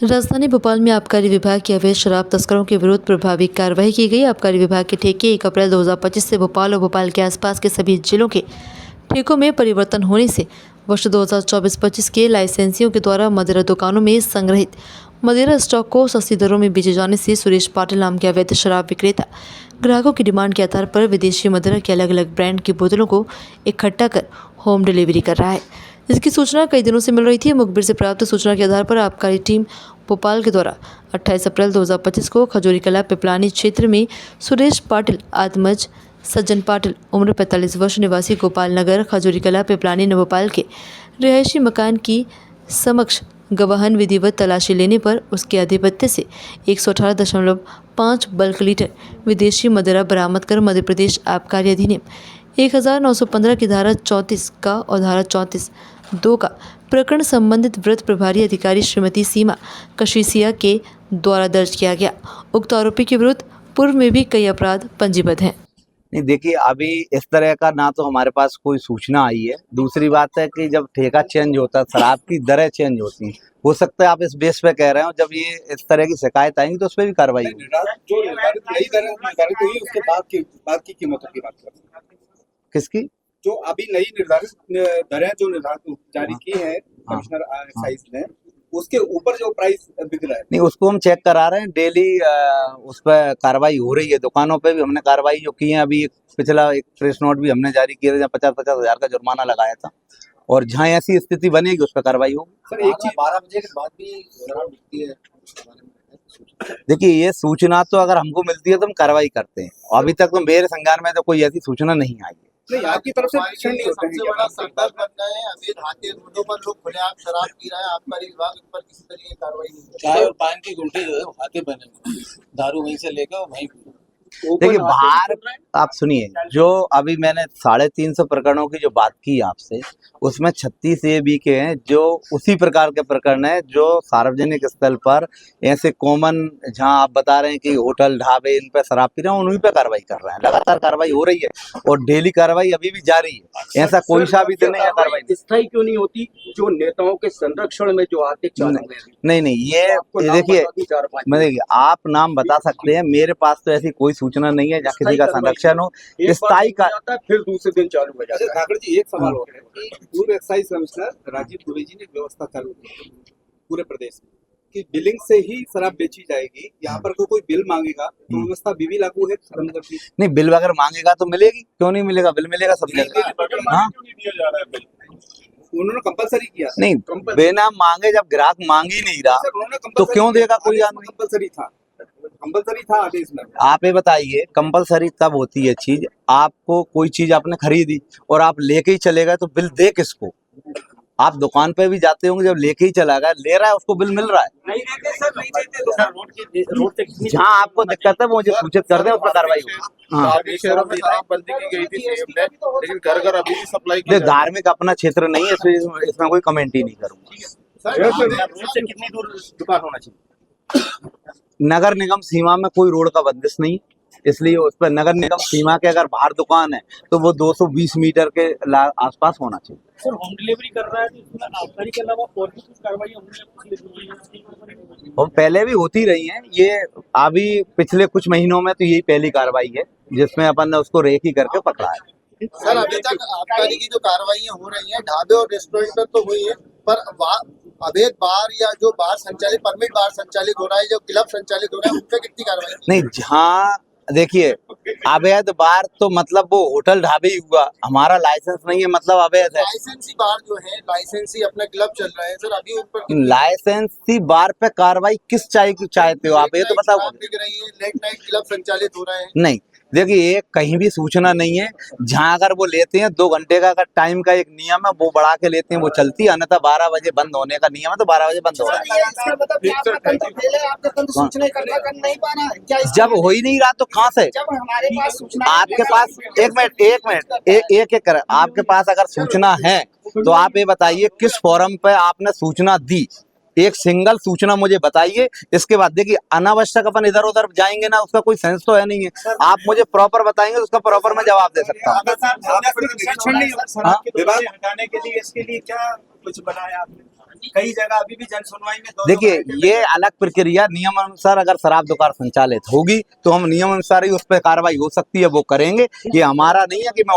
राजधानी भोपाल में आबकारी विभाग के अवैध शराब तस्करों के विरुद्ध प्रभावी कार्रवाई की गई। आबकारी विभाग के ठेके 1 अप्रैल 2025 से भोपाल और भोपाल के आसपास के सभी जिलों के ठेकों में परिवर्तन होने से वर्ष 2024-25 के लाइसेंसियों के द्वारा मदिरा दुकानों में संग्रहित मदिरा स्टॉक को सस्ती दरों में बेचे जाने से सुरेश पाटिल नाम के अवैध शराब विक्रेता ग्राहकों की डिमांड के आधार पर विदेशी मदिरा के अलग अलग ब्रांड की बोतलों को इकट्ठा कर होम डिलीवरी कर रहा है। इसकी सूचना कई दिनों से मिल रही थी। मुखबिर से प्राप्त सूचना के आधार पर आबकारी टीम भोपाल के द्वारा 28 अप्रैल 2025 को खजूरी कला पिपलानी क्षेत्र में सुरेश पाटिल आत्मज सज्जन पाटिल उम्र 45 वर्ष निवासी गोपाल नगर खजूरी कला पिपलानी नवोपाल के रिहायशी मकान की समक्ष गवाहन विधिवत तलाशी लेने पर उसके आधिपत्य से 118.5 बल्क लीटर विदेशी मदिरा बरामद कर मध्य प्रदेश आबकारी अधिनियम 1915 की धारा 34 का और धारा 34(2) का प्रकरण संबंधित वृत्त प्रभारी अधिकारी श्रीमती सीमा कशीसिया के द्वारा दर्ज किया गया। उक्त आरोपी के विरुद्ध पूर्व में भी कई अपराध पंजीबद्ध हैं। नहीं, देखिए अभी इस तरह का ना तो हमारे पास कोई सूचना आई है। दूसरी बात है कि जब ठेका चेंज होता है, शराब की दरें चेंज होती हैं। हो सकता है आप इस बेस पे कह रहे हो, जब ये इस तरह की शिकायत आएंगी तो उस पर भी कार्रवाई होगी। जो निर्धारित नई दरें निर्धारित हुई उसके बाद की कीमतों की बात करते हैं। किसकी? जो अभी नई निर्धारित दरें जो निर्धारित जारी की है कमिश्नर एक्साइज ने, उसके ऊपर जो प्राइस बिक रहा है, नहीं, उसको हम चेक करा रहे हैं डेली। उस पर कार्रवाई हो रही है। दुकानों पे भी हमने कार्रवाई जो की है, अभी पिछला एक प्रेस नोट भी हमने जारी किया था जहाँ 50-50 हज़ार का जुर्माना लगाया था, और जहाँ ऐसी स्थिति बनेगी उस पर कार्रवाई होगी। सर एक चीज 12 बजे के बाद भी शराब बिकती है। देखिए, ये सूचना तो अगर हमको मिलती है तो हम कार्रवाई करते हैं। अभी तक तो मेरे संज्ञान में तो कोई ऐसी सूचना नहीं आई है। नहीं, आपकी तरफ से निरीक्षण नहीं होता है। सबसे बड़ा संकट बनता है अभी हाथे रोडों पर लोग खुलेआम शराब पी रहे हैं। आबकारी विभाग इन पर किसी तरह की कार्रवाई नहीं करता। चाय और पान की गुमटी जो है वो हाथे बने हुए हैं। दारू वहीं से लेकर वहीं देखिए, बाहर आप सुनिए, जो अभी मैंने 350 प्रकरणों की जो बात की आपसे, उसमें 36 ये भी के हैं जो उसी प्रकार के प्रकरण है जो सार्वजनिक स्थल पर ऐसे कॉमन, जहां आप बता रहे हैं कि होटल ढाबे इन पे शराब पी रहे हैं, उन्हीं पे कार्रवाई कर रहे हैं। लगातार कार्रवाई हो रही है और डेली कार्रवाई अभी भी जारी है। ऐसा कोई सा भी दिन नहीं है कार्रवाई स्थायी क्यों नहीं होती जो नेताओं के संरक्षण में जो आते नहीं, ये देखिए, मैं देखिए, आप नाम बता सकते हैं, मेरे पास तो ऐसी कोई सूचना नहीं है जहाँ किसी का संरक्षण हो। स्थायी का फिर दूसरे दिन चालू हो जाता है। ठाकुर जी, एक सवाल हो गया कि पूर्व एक्साइज कमिश्नर राजीव दुबे जी ने व्यवस्था चालू की पूरे प्रदेश में कि बिलिंग से ही शराब बेची जाएगी। यहाँ पर कोई बिल मांगेगा तो व्यवस्था भी लागू है खत्म कर दी। नहीं, बिल अगर मांगेगा तो मिलेगी, क्यों नहीं मिलेगा? बिल मिलेगा सब जगह। हाँ, उन्होंने कंपलसरी किया। नहीं, बिना मांगे जब ग्राहक मांग ही नहीं रहा तो क्यों देगा कोई आदमी? कंपलसरी था आदेश में। आप ये बताइए, कंपलसरी तब होती है चीज, आपको कोई चीज आपने खरीदी और आप लेके ही चले गए तो बिल दे किसको? आप दुकान पे भी जाते होंगे, जब लेके ही चला गया, ले रहा है, उसको बिल मिल रहा है। नहीं देते सर, नहीं देते। रोड से जहाँ आपको दिक्कत है वो मुझे सूचित कर दे, उस पर कार्रवाई होगी। हाँ, शहरों में शराबबंदी की गई थी सीएम ने, लेकिन घर घर अभी भी सप्लाई की धार्मिक अपना क्षेत्र नहीं है, इसमें कोई कमेंट ही नहीं करूंगा। रोड से कितनी दूर दुकान होना चाहिए? नगर निगम सीमा में कोई रोड का बंदिश नहीं, इसलिए उस पर नगर निगम सीमा के अगर बाहर दुकान है तो वो 220 मीटर के आसपास होना चाहिए। सर, होम डिलीवरी कर रहा है तो इसमें आबकारी के अलावा और भी कुछ कार्रवाई और पहले भी होती रही हैं। ये अभी पिछले कुछ महीनों में तो यही पहली कार्रवाई है जिसमें अपन ने उसको रेकी करके पकड़ा है। सर, अभी तक आबकारी की जो कार्रवाइयाँ हो रही हैं ढाबे और रेस्टोरेंट पर तो हुई है, पर अवैध बार या जो बार संचालित परमिट बार संचालित हो रहा है, जो क्लब संचालित हो रहा है, उन पर कितनी कार्रवाई? नहीं, जहाँ देखिए, अवैध बार तो मतलब वो होटल ढाबे ही हुआ, हमारा लाइसेंस नहीं है मतलब अवैध है। लाइसेंसी बार जो है, लाइसेंसी अपना क्लब चल रहा है सर, अभी उन पर लाइसेंसी बार पे कार्रवाई किस चाहते हो आप, ये तो बताओ। दिख रही है, लेट नाइट क्लब संचालित हो रहा है। नहीं, देखिए, ये कहीं भी सूचना नहीं है। जहाँ अगर वो लेते हैं 2 घंटे का अगर टाइम का एक नियम है, वो बढ़ा के लेते हैं, वो चलती है। अन्यथा 12 बजे बंद होने का नियम है तो 12 बजे बंद हो रहा है। जब हो ही नहीं रहा तो कहाँ से? जब हमारे पास सूचना आपके पास एक मिनट एक कर, आपके पास अगर सूचना है तो आप ये बताइए किस फोरम पे आपने सूचना दी। एक सिंगल सूचना मुझे बताइए। इसके बाद देखिए, अनावश्यक अपन इधर उधर जाएंगे ना, उसका कोई सेंस तो है नहीं है। आप मुझे प्रॉपर बताएंगे तो उसका प्रॉपर मैं जवाब दे सकता हूँ। हटाने के लिए इसके लिए क्या कुछ बनाया आपने? कई जगह अभी भी जन सुनवाई में देखिए ये अलग प्रक्रिया, नियम अनुसार अगर शराब दुकान संचालित होगी तो हम नियम अनुसार ही उस पर कार्रवाई हो सकती है वो करेंगे। ये हमारा नहीं है कि मैं